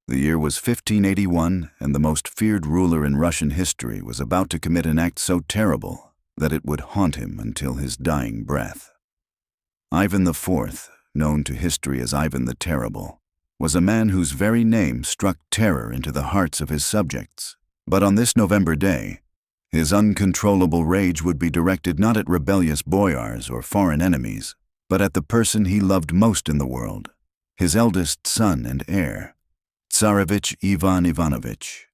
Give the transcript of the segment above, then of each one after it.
The year was 1581, and the most feared ruler in Russian history was about to commit an act so terrible that it would haunt him until his dying breath. Ivan IV, known to history as Ivan the Terrible, was a man whose very name struck terror into the hearts of his subjects. But on this November day, his uncontrollable rage would be directed not at rebellious boyars or foreign enemies, but at the person he loved most in the world, his eldest son and heir, Tsarevich Ivan Ivanovich.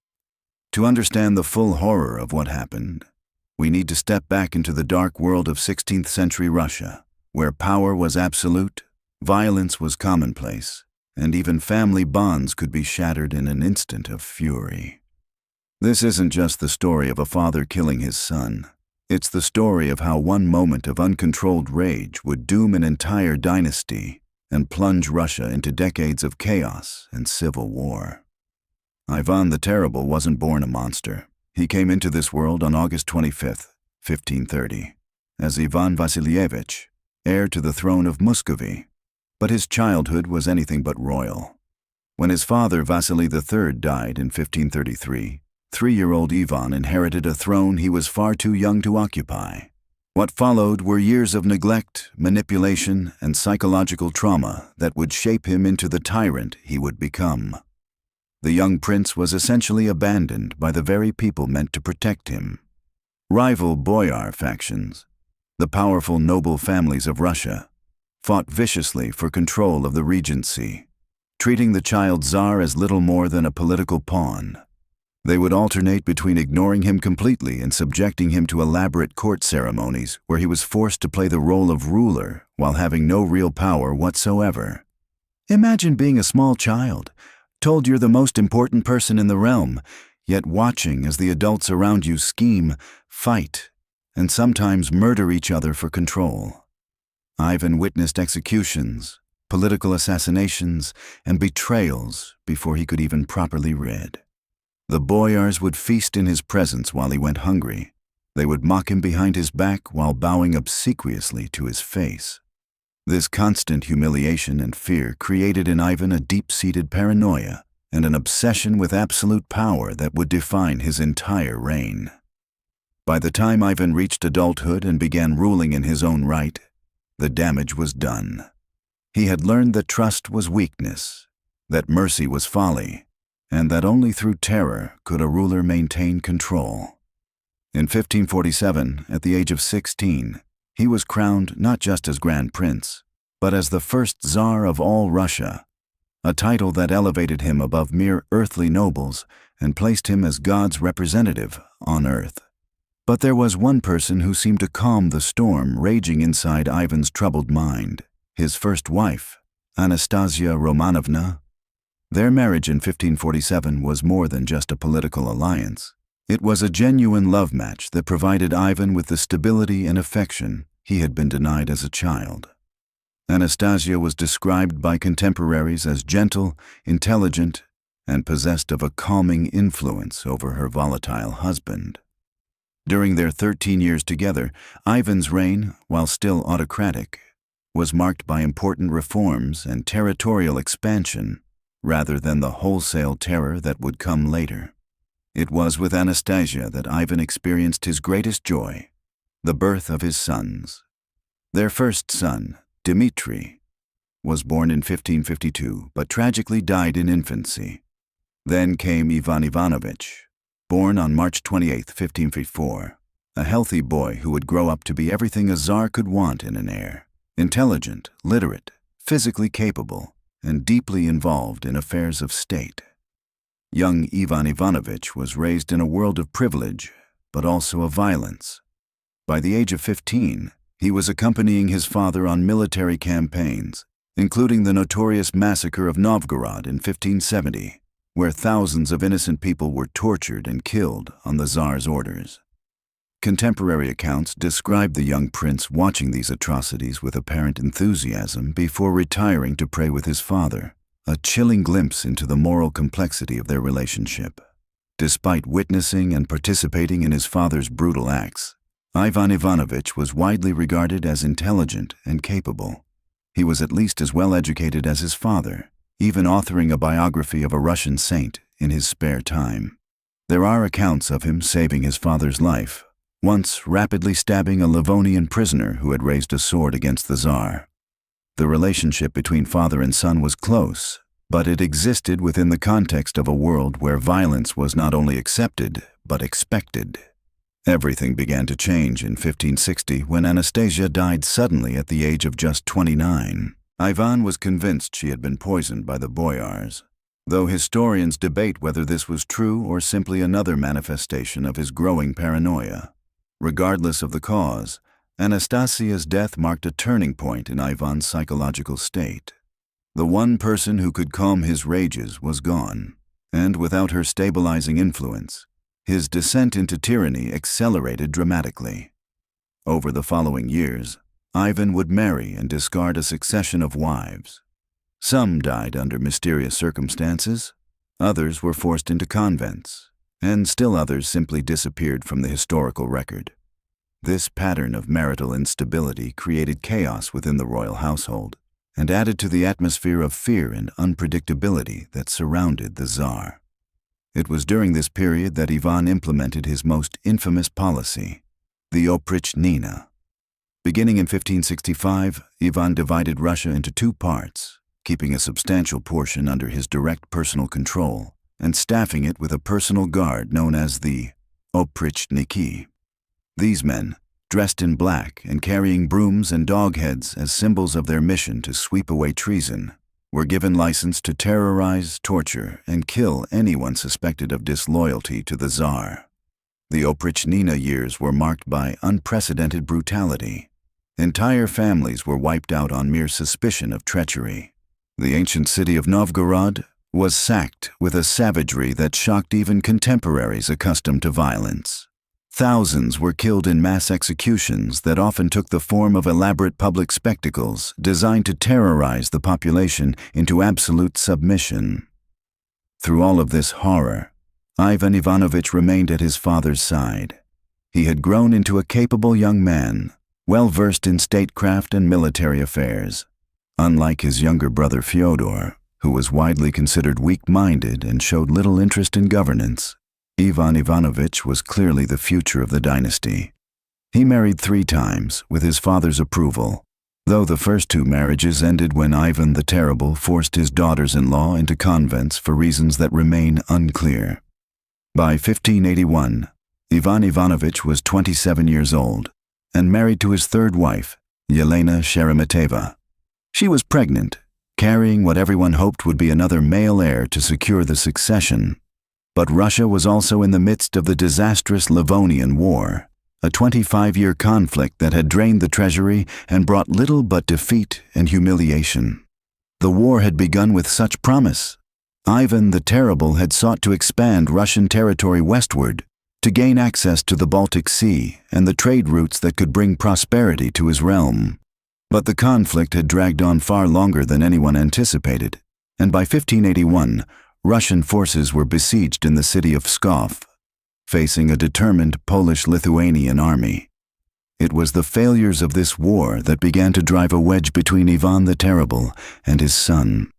To understand the full horror of what happened, we need to step back into the dark world of 16th century Russia, where power was absolute, violence was commonplace, and even family bonds could be shattered in an instant of fury. This isn't just the story of a father killing his son. It's the story of how one moment of uncontrolled rage would doom an entire dynasty and plunge Russia into decades of chaos and civil war. Ivan the Terrible wasn't born a monster. He came into this world on August 25, 1530, as Ivan Vasilievich, heir to the throne of Muscovy. But his childhood was anything but royal. When his father Vasily III died in 1533, 3-year-old Ivan inherited a throne he was far too young to occupy. What followed were years of neglect, manipulation, and psychological trauma that would shape him into the tyrant he would become. The young prince was essentially abandoned by the very people meant to protect him. Rival boyar factions, the powerful noble families of Russia, fought viciously for control of the regency, treating the child Tsar as little more than a political pawn. They would alternate between ignoring him completely and subjecting him to elaborate court ceremonies where he was forced to play the role of ruler while having no real power whatsoever. Imagine being a small child, told you're the most important person in the realm, yet watching as the adults around you scheme, fight, and sometimes murder each other for control. Ivan witnessed executions, political assassinations, and betrayals before he could even properly read. The boyars would feast in his presence while he went hungry. They would mock him behind his back while bowing obsequiously to his face. This constant humiliation and fear created in Ivan a deep-seated paranoia and an obsession with absolute power that would define his entire reign. By the time Ivan reached adulthood and began ruling in his own right, the damage was done. He had learned that trust was weakness, that mercy was folly, and that only through terror could a ruler maintain control. In 1547, at the age of 16, he was crowned not just as Grand Prince, but as the first Tsar of all Russia, a title that elevated him above mere earthly nobles and placed him as God's representative on earth. But there was one person who seemed to calm the storm raging inside Ivan's troubled mind, his first wife, Anastasia Romanovna. Their marriage in 1547 was more than just a political alliance. It was a genuine love match that provided Ivan with the stability and affection he had been denied as a child. Anastasia was described by contemporaries as gentle, intelligent, and possessed of a calming influence over her volatile husband. During their 13 years together, Ivan's reign, while still autocratic, was marked by important reforms and territorial expansion, rather than the wholesale terror that would come later. It was with Anastasia that Ivan experienced his greatest joy, the birth of his sons. Their first son, Dmitri, was born in 1552, but tragically died in infancy. Then came Ivan Ivanovich, born on March 28, 1554, a healthy boy who would grow up to be everything a Tsar could want in an heir: intelligent, literate, physically capable, and deeply involved in affairs of state. Young Ivan Ivanovich was raised in a world of privilege, but also of violence. By the age of 15, he was accompanying his father on military campaigns, including the notorious massacre of Novgorod in 1570, where thousands of innocent people were tortured and killed on the Tsar's orders. Contemporary accounts describe the young prince watching these atrocities with apparent enthusiasm before retiring to pray with his father, a chilling glimpse into the moral complexity of their relationship. Despite witnessing and participating in his father's brutal acts, Ivan Ivanovich was widely regarded as intelligent and capable. He was at least as well educated as his father, even authoring a biography of a Russian saint in his spare time. There are accounts of him saving his father's life, once rapidly stabbing a Livonian prisoner who had raised a sword against the Tsar. The relationship between father and son was close, but it existed within the context of a world where violence was not only accepted, but expected. Everything began to change in 1560 when Anastasia died suddenly at the age of just 29. Ivan was convinced she had been poisoned by the boyars, though historians debate whether this was true or simply another manifestation of his growing paranoia. Regardless of the cause, Anastasia's death marked a turning point in Ivan's psychological state. The one person who could calm his rages was gone, and without her stabilizing influence, his descent into tyranny accelerated dramatically. Over the following years, Ivan would marry and discard a succession of wives. Some died under mysterious circumstances, others were forced into convents, and still others simply disappeared from the historical record. This pattern of marital instability created chaos within the royal household and added to the atmosphere of fear and unpredictability that surrounded the Tsar. It was during this period that Ivan implemented his most infamous policy, the oprichnina. Beginning in 1565, Ivan divided Russia into two parts, keeping a substantial portion under his direct personal control and staffing it with a personal guard known as the oprichniki. These men, dressed in black and carrying brooms and dog heads as symbols of their mission to sweep away treason, were given license to terrorize, torture, and kill anyone suspected of disloyalty to the Tsar. The oprichnina years were marked by unprecedented brutality. Entire families were wiped out on mere suspicion of treachery. The ancient city of Novgorod was sacked with a savagery that shocked even contemporaries accustomed to violence. Thousands were killed in mass executions that often took the form of elaborate public spectacles designed to terrorize the population into absolute submission. Through all of this horror, Ivan Ivanovich remained at his father's side. He had grown into a capable young man, well versed in statecraft and military affairs. Unlike his younger brother Fyodor, who was widely considered weak-minded and showed little interest in governance, Ivan Ivanovich was clearly the future of the dynasty. He married 3 times, with his father's approval, though the first 2 marriages ended when Ivan the Terrible forced his daughters-in-law into convents for reasons that remain unclear. By 1581, Ivan Ivanovich was 27 years old and married to his 3rd wife, Yelena Sheremeteva. She was pregnant, carrying what everyone hoped would be another male heir to secure the succession. But Russia was also in the midst of the disastrous Livonian War, a 25-year conflict that had drained the treasury and brought little but defeat and humiliation. The war had begun with such promise. Ivan the Terrible had sought to expand Russian territory westward, to gain access to the Baltic Sea and the trade routes that could bring prosperity to his realm. But the conflict had dragged on far longer than anyone anticipated, and by 1581, Russian forces were besieged in the city of Pskov, facing a determined Polish-Lithuanian army. It was the failures of this war that began to drive a wedge between Ivan the Terrible and his son.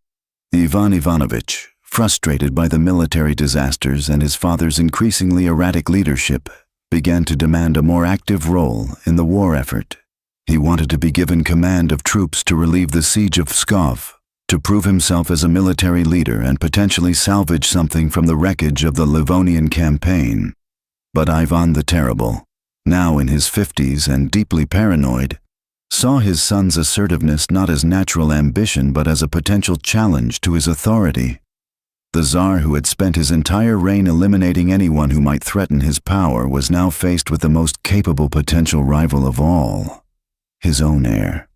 Ivan Ivanovich, frustrated by the military disasters and his father's increasingly erratic leadership, began to demand a more active role in the war effort. He wanted to be given command of troops to relieve the siege of Pskov, to prove himself as a military leader and potentially salvage something from the wreckage of the Livonian campaign. But Ivan the Terrible, now in his 50s and deeply paranoid, saw his son's assertiveness not as natural ambition but as a potential challenge to his authority. The Tsar, who had spent his entire reign eliminating anyone who might threaten his power, was now faced with the most capable potential rival of all, his own heir.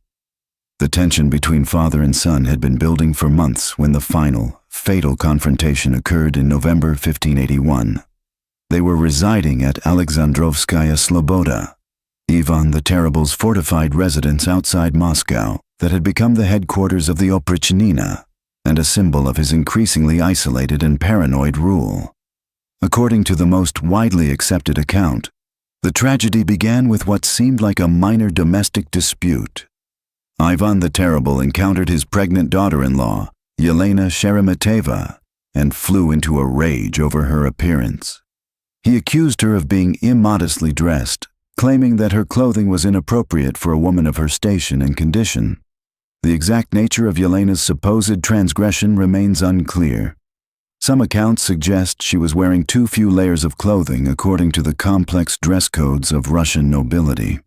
The tension between father and son had been building for months when the final, fatal confrontation occurred in November 1581. They were residing at Alexandrovskaya Sloboda, Ivan the Terrible's fortified residence outside Moscow that had become the headquarters of the oprichnina and a symbol of his increasingly isolated and paranoid rule. According to the most widely accepted account, the tragedy began with what seemed like a minor domestic dispute. Ivan the Terrible encountered his pregnant daughter-in-law, Yelena Sheremeteva, and flew into a rage over her appearance. He accused her of being immodestly dressed, claiming that her clothing was inappropriate for a woman of her station and condition. The exact nature of Yelena's supposed transgression remains unclear. Some accounts suggest she was wearing too few layers of clothing according to the complex dress codes of Russian nobility.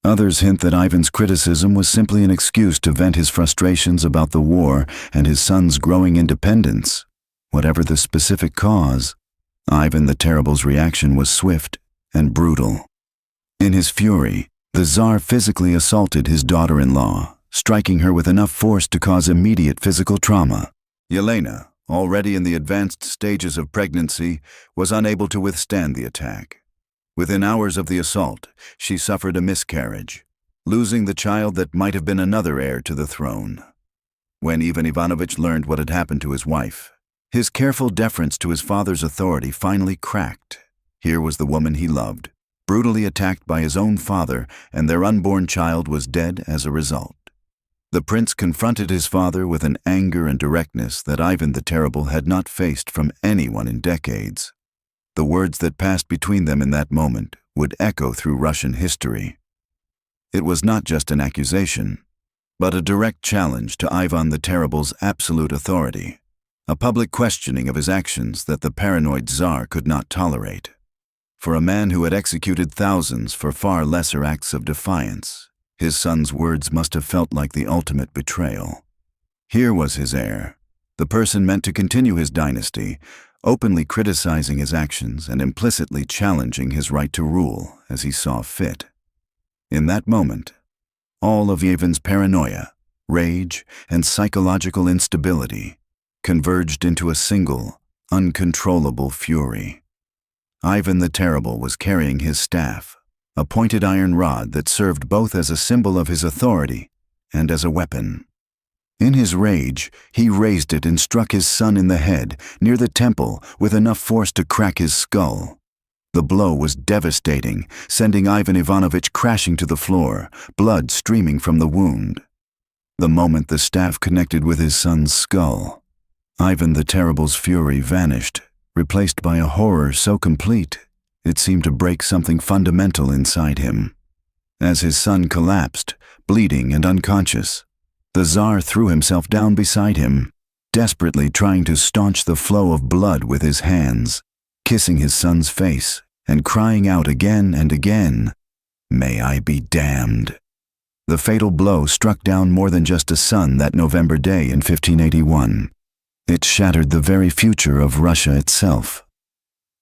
Others hint that Ivan's criticism was simply an excuse to vent his frustrations about the war and his son's growing independence. Whatever the specific cause, Ivan the Terrible's reaction was swift and brutal. In his fury, the Tsar physically assaulted his daughter-in-law, striking her with enough force to cause immediate physical trauma. Yelena, already in the advanced stages of pregnancy, was unable to withstand the attack. Within hours of the assault, she suffered a miscarriage, losing the child that might have been another heir to the throne. When Ivan Ivanovich learned what had happened to his wife, his careful deference to his father's authority finally cracked. Here was the woman he loved, brutally attacked by his own father, and their unborn child was dead as a result. The prince confronted his father with an anger and directness that Ivan the Terrible had not faced from anyone in decades. The words that passed between them in that moment would echo through Russian history. It was not just an accusation, but a direct challenge to Ivan the Terrible's absolute authority, a public questioning of his actions that the paranoid Tsar could not tolerate. For a man who had executed thousands for far lesser acts of defiance, his son's words must have felt like the ultimate betrayal. Here was his heir, the person meant to continue his dynasty, openly criticizing his actions and implicitly challenging his right to rule as he saw fit. In that moment, all of Ivan's paranoia, rage, and psychological instability converged into a single, uncontrollable fury. Ivan the Terrible was carrying his staff, a pointed iron rod that served both as a symbol of his authority and as a weapon. In his rage, he raised it and struck his son in the head, near the temple, with enough force to crack his skull. The blow was devastating, sending Ivan Ivanovich crashing to the floor, blood streaming from the wound. The moment the staff connected with his son's skull, Ivan the Terrible's fury vanished, replaced by a horror so complete it seemed to break something fundamental inside him. As his son collapsed, bleeding and unconscious, the Tsar threw himself down beside him, desperately trying to staunch the flow of blood with his hands, kissing his son's face and crying out again and again, "May I be damned." The fatal blow struck down more than just a son that November day in 1581. It shattered the very future of Russia itself.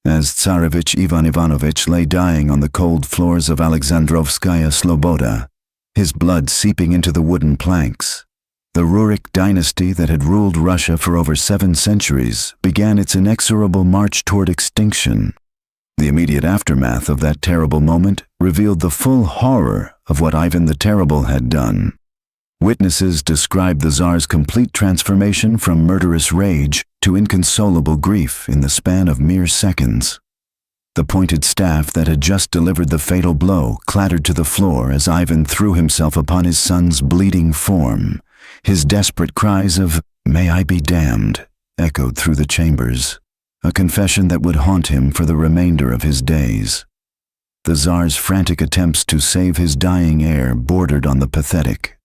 As Tsarevich Ivan Ivanovich lay dying on the cold floors of Alexandrovskaya Sloboda, his blood seeping into the wooden planks, the Rurikid dynasty that had ruled Russia for over 7 centuries began its inexorable march toward extinction. The immediate aftermath of that terrible moment revealed the full horror of what Ivan the Terrible had done. Witnesses described the Tsar's complete transformation from murderous rage to inconsolable grief in the span of mere seconds. The pointed staff that had just delivered the fatal blow clattered to the floor as Ivan threw himself upon his son's bleeding form. His desperate cries of, "May I be damned," echoed through the chambers, a confession that would haunt him for the remainder of his days. The Tsar's frantic attempts to save his dying heir bordered on the pathetic.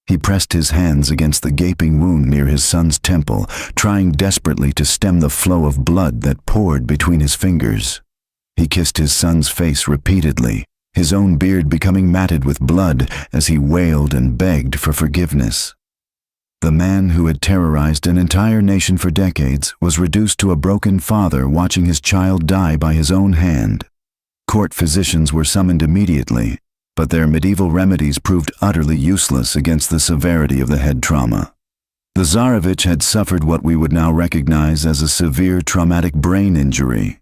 He pressed his hands against the gaping wound near his son's temple, trying desperately to stem the flow of blood that poured between his fingers. He kissed his son's face repeatedly, his own beard becoming matted with blood as he wailed and begged for forgiveness. The man who had terrorized an entire nation for decades was reduced to a broken father watching his child die by his own hand. Court physicians were summoned immediately, but their medieval remedies proved utterly useless against the severity of the head trauma. The Tsarevich had suffered what we would now recognize as a severe traumatic brain injury,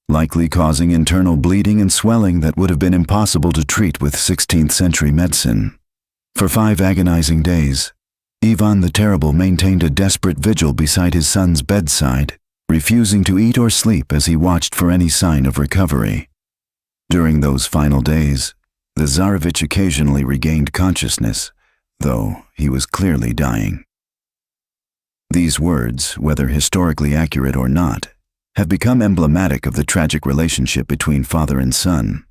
likely causing internal bleeding and swelling that would have been impossible to treat with 16th century medicine. For 5 agonizing days, Ivan the Terrible maintained a desperate vigil beside his son's bedside, refusing to eat or sleep as he watched for any sign of recovery. During those final days, the Tsarevich occasionally regained consciousness, though he was clearly dying. These words, whether historically accurate or not, have become emblematic of the tragic relationship between father and son.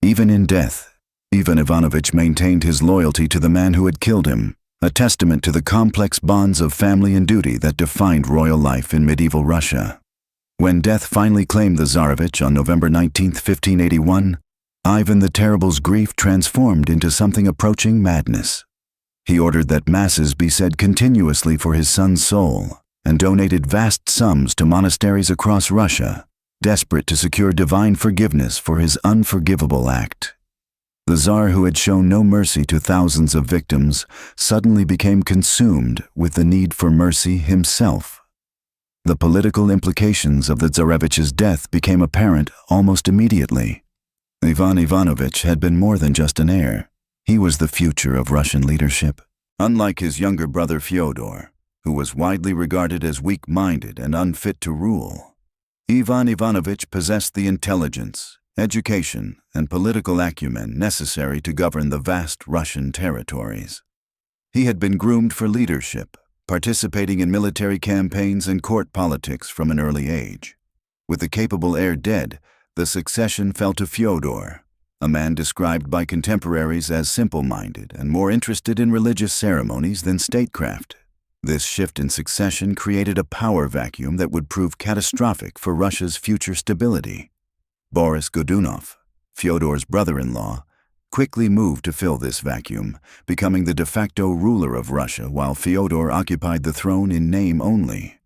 Even in death, Ivan Ivanovich maintained his loyalty to the man who had killed him, a testament to the complex bonds of family and duty that defined royal life in medieval Russia. When death finally claimed the Tsarevich on November 19, 1581, Ivan the Terrible's grief transformed into something approaching madness. He ordered that masses be said continuously for his son's soul, and donated vast sums to monasteries across Russia, desperate to secure divine forgiveness for his unforgivable act. The Tsar, who had shown no mercy to thousands of victims, suddenly became consumed with the need for mercy himself. The political implications of the Tsarevich's death became apparent almost immediately. Ivan Ivanovich had been more than just an heir. He was the future of Russian leadership. Unlike his younger brother Fyodor, who was widely regarded as weak-minded and unfit to rule, Ivan Ivanovich possessed the intelligence, education, and political acumen necessary to govern the vast Russian territories. He had been groomed for leadership, participating in military campaigns and court politics from an early age. With the capable heir dead, the succession fell to Fyodor, a man described by contemporaries as simple-minded and more interested in religious ceremonies than statecraft. This shift in succession created a power vacuum that would prove catastrophic for Russia's future stability. Boris Godunov, Fyodor's brother-in-law, quickly moved to fill this vacuum, becoming the de facto ruler of Russia while Fyodor occupied the throne in name only.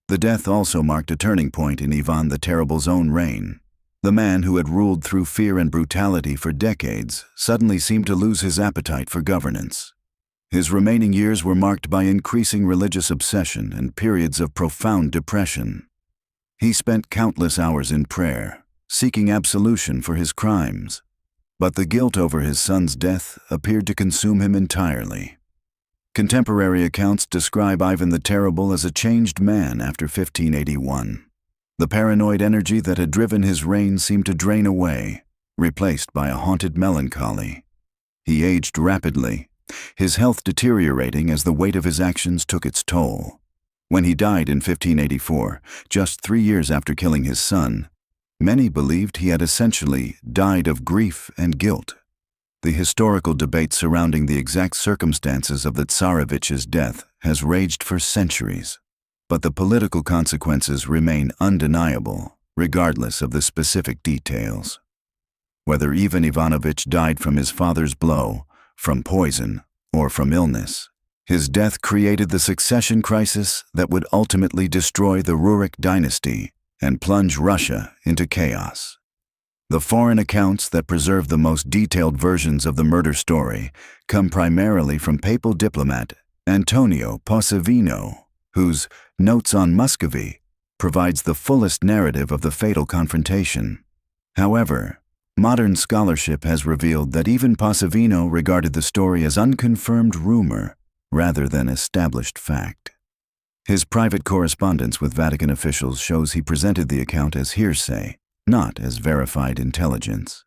The death also marked a turning point in Ivan the Terrible's own reign. The man who had ruled through fear and brutality for decades suddenly seemed to lose his appetite for governance. His remaining years were marked by increasing religious obsession and periods of profound depression. He spent countless hours in prayer, seeking absolution for his crimes. But the guilt over his son's death appeared to consume him entirely. Contemporary accounts describe Ivan the Terrible as a changed man after 1581. The paranoid energy that had driven his reign seemed to drain away, replaced by a haunted melancholy. He aged rapidly, his health deteriorating as the weight of his actions took its toll. When he died in 1584, just 3 years after killing his son, many believed he had essentially died of grief and guilt. The historical debate surrounding the exact circumstances of the Tsarevich's death has raged for centuries. But the political consequences remain undeniable, regardless of the specific details. Whether Ivan Ivanovich died from his father's blow, from poison, or from illness, his death created the succession crisis that would ultimately destroy the Rurikid dynasty and plunge Russia into chaos. The foreign accounts that preserve the most detailed versions of the murder story come primarily from papal diplomat Antonio Posavino, whose Notes on Muscovy provides the fullest narrative of the fatal confrontation. However, modern scholarship has revealed that even Posavino regarded the story as unconfirmed rumor rather than established fact. His private correspondence with Vatican officials shows he presented the account as hearsay, not as verified intelligence.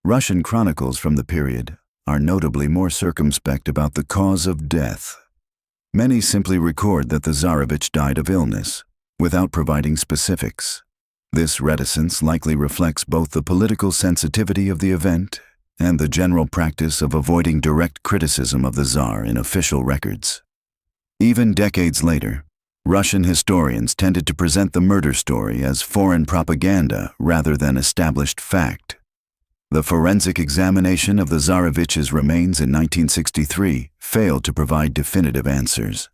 Russian chronicles from the period are notably more circumspect about the cause of death. Many simply record that the Tsarevich died of illness, without providing specifics. This reticence likely reflects both the political sensitivity of the event and the general practice of avoiding direct criticism of the Tsar in official records. Even decades later, Russian historians tended to present the murder story as foreign propaganda rather than established fact. The forensic examination of the Tsarevich's remains in 1963 failed to provide definitive answers.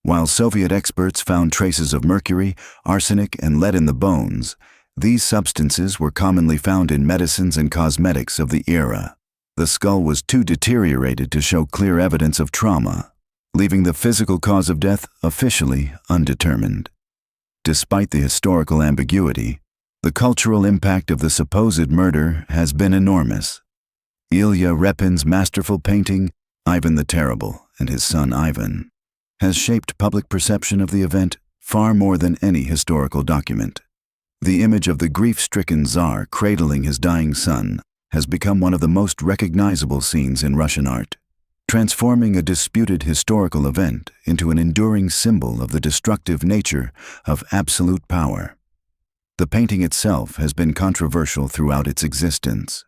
While Soviet experts found traces of mercury, arsenic, and lead in the bones, these substances were commonly found in medicines and cosmetics of the era. The skull was too deteriorated to show clear evidence of trauma, leaving the physical cause of death officially undetermined. Despite the historical ambiguity, the cultural impact of the supposed murder has been enormous. Ilya Repin's masterful painting, Ivan the Terrible and his son Ivan, has shaped public perception of the event far more than any historical document. The image of the grief-stricken Tsar cradling his dying son has become one of the most recognizable scenes in Russian art. transforming a disputed historical event into an enduring symbol of the destructive nature of absolute power. The painting itself has been controversial throughout its existence.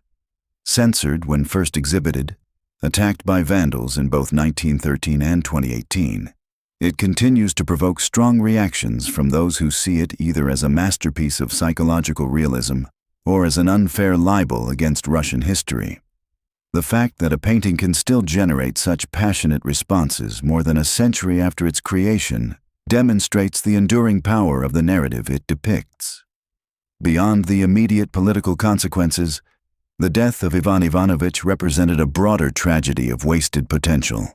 Censored when first exhibited, attacked by vandals in both 1913 and 2018, it continues to provoke strong reactions from those who see it either as a masterpiece of psychological realism or as an unfair libel against Russian history. The fact that a painting can still generate such passionate responses more than a century after its creation demonstrates the enduring power of the narrative it depicts. Beyond the immediate political consequences, the death of Ivan Ivanovich represented a broader tragedy of wasted potential.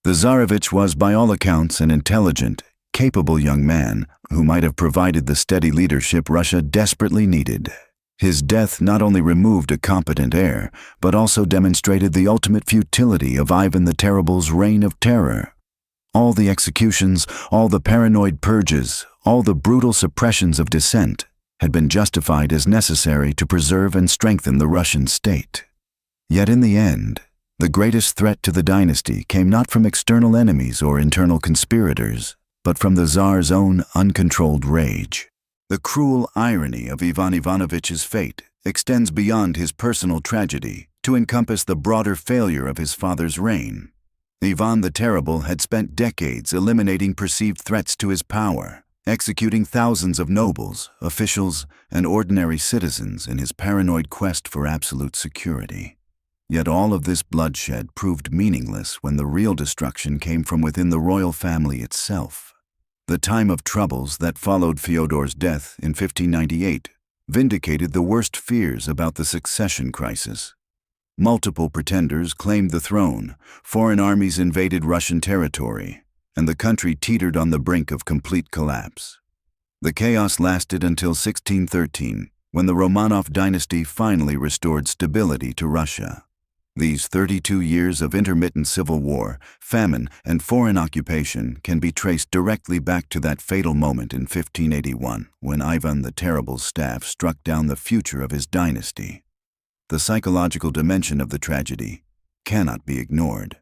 The Tsarevich was by all accounts an intelligent, capable young man who might have provided the steady leadership Russia desperately needed. His death not only removed a competent heir, but also demonstrated the ultimate futility of Ivan the Terrible's reign of terror. All the executions, all the paranoid purges, all the brutal suppressions of dissent had been justified as necessary to preserve and strengthen the Russian state. Yet in the end, the greatest threat to the dynasty came not from external enemies or internal conspirators, but from the Tsar's own uncontrolled rage. The cruel irony of Ivan Ivanovich's fate extends beyond his personal tragedy to encompass the broader failure of his father's reign. Ivan the Terrible had spent decades eliminating perceived threats to his power, executing thousands of nobles, officials, and ordinary citizens in his paranoid quest for absolute security. Yet all of this bloodshed proved meaningless when the real destruction came from within the royal family itself. The time of troubles that followed Fyodor's death in 1598 vindicated the worst fears about the succession crisis. Multiple pretenders claimed the throne, foreign armies invaded Russian territory, and the country teetered on the brink of complete collapse. The chaos lasted until 1613, when the Romanov dynasty finally restored stability to Russia. These 32 years of intermittent civil war, famine, and foreign occupation can be traced directly back to that fatal moment in 1581, when Ivan the Terrible's staff struck down the future of his dynasty. The psychological dimension of the tragedy cannot be ignored.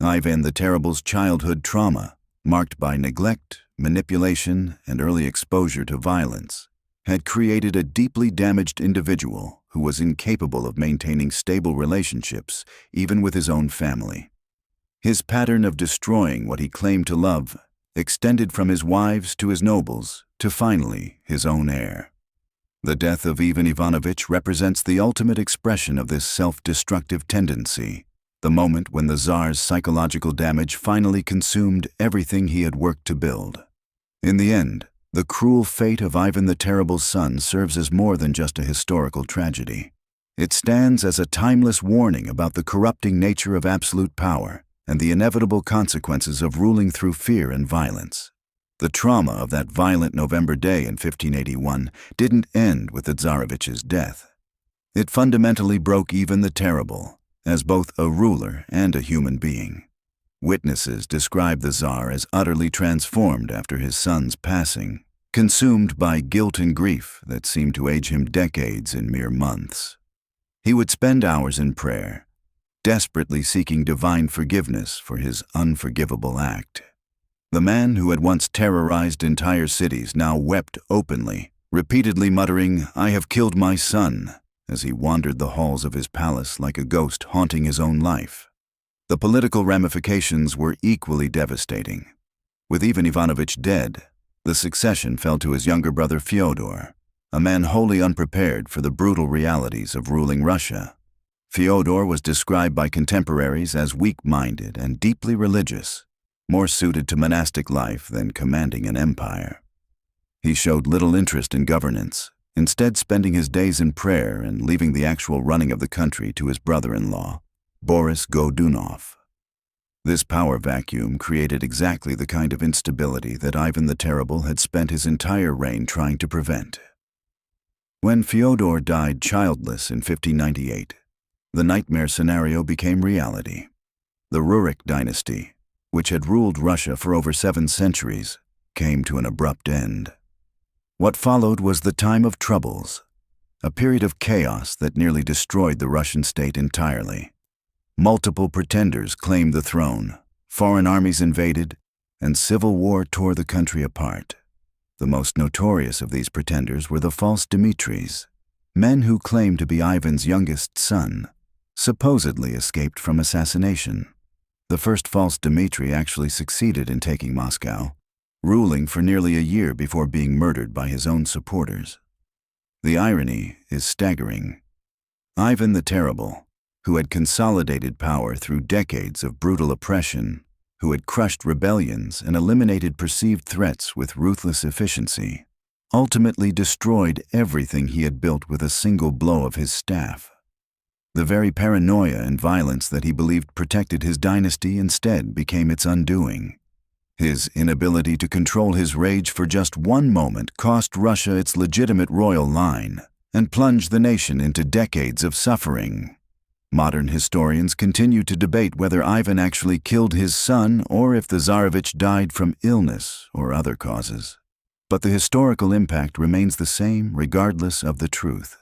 Ivan the Terrible's childhood trauma, marked by neglect, manipulation, and early exposure to violence, had created a deeply damaged individual who was incapable of maintaining stable relationships even with his own family. His pattern of destroying what he claimed to love extended from his wives to his nobles to finally his own heir. The death of Ivan Ivanovich represents the ultimate expression of this self-destructive tendency, the moment when the Tsar's psychological damage finally consumed everything he had worked to build. In the end, the cruel fate of Ivan the Terrible's son serves as more than just a historical tragedy. It stands as a timeless warning about the corrupting nature of absolute power and the inevitable consequences of ruling through fear and violence. The trauma of that violent November day in 1581 didn't end with the Tsarevich's death. It fundamentally broke Ivan the Terrible as both a ruler and a human being. Witnesses describe the Tsar as utterly transformed after his son's passing, consumed by guilt and grief that seemed to age him decades in mere months. He would spend hours in prayer, desperately seeking divine forgiveness for his unforgivable act. The man who had once terrorized entire cities now wept openly, repeatedly muttering, "I have killed my son," as he wandered the halls of his palace like a ghost haunting his own life. The political ramifications were equally devastating. With Ivan Ivanovich dead, the succession fell to his younger brother Fyodor, a man wholly unprepared for the brutal realities of ruling Russia. Fyodor was described by contemporaries as weak-minded and deeply religious, more suited to monastic life than commanding an empire. He showed little interest in governance, instead spending his days in prayer and leaving the actual running of the country to his brother-in-law, Boris Godunov. This power vacuum created exactly the kind of instability that Ivan the Terrible had spent his entire reign trying to prevent. When Fyodor died childless in 1598, the nightmare scenario became reality. The Rurikid dynasty, which had ruled Russia for over 7 centuries, came to an abrupt end. What followed was the time of troubles, a period of chaos that nearly destroyed the Russian state entirely. Multiple pretenders claimed the throne, foreign armies invaded, and civil war tore the country apart. The most notorious of these pretenders were the false Dimitris, men who claimed to be Ivan's youngest son, supposedly escaped from assassination. The first false Dmitri actually succeeded in taking Moscow, ruling for nearly a year before being murdered by his own supporters. The irony is staggering. Ivan the Terrible, who had consolidated power through decades of brutal oppression, who had crushed rebellions and eliminated perceived threats with ruthless efficiency, ultimately destroyed everything he had built with a single blow of his staff. The very paranoia and violence that he believed protected his dynasty instead became its undoing. His inability to control his rage for just one moment cost Russia its legitimate royal line and plunged the nation into decades of suffering. Modern historians continue to debate whether Ivan actually killed his son or if the Tsarevich died from illness or other causes. But the historical impact remains the same regardless of the truth.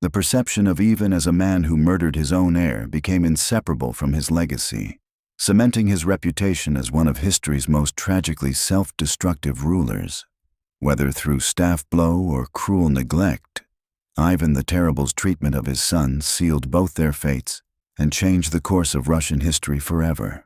The perception of Ivan as a man who murdered his own heir became inseparable from his legacy, cementing his reputation as one of history's most tragically self-destructive rulers. Whether through staff blow or cruel neglect, Ivan the Terrible's treatment of his son sealed both their fates and changed the course of Russian history forever.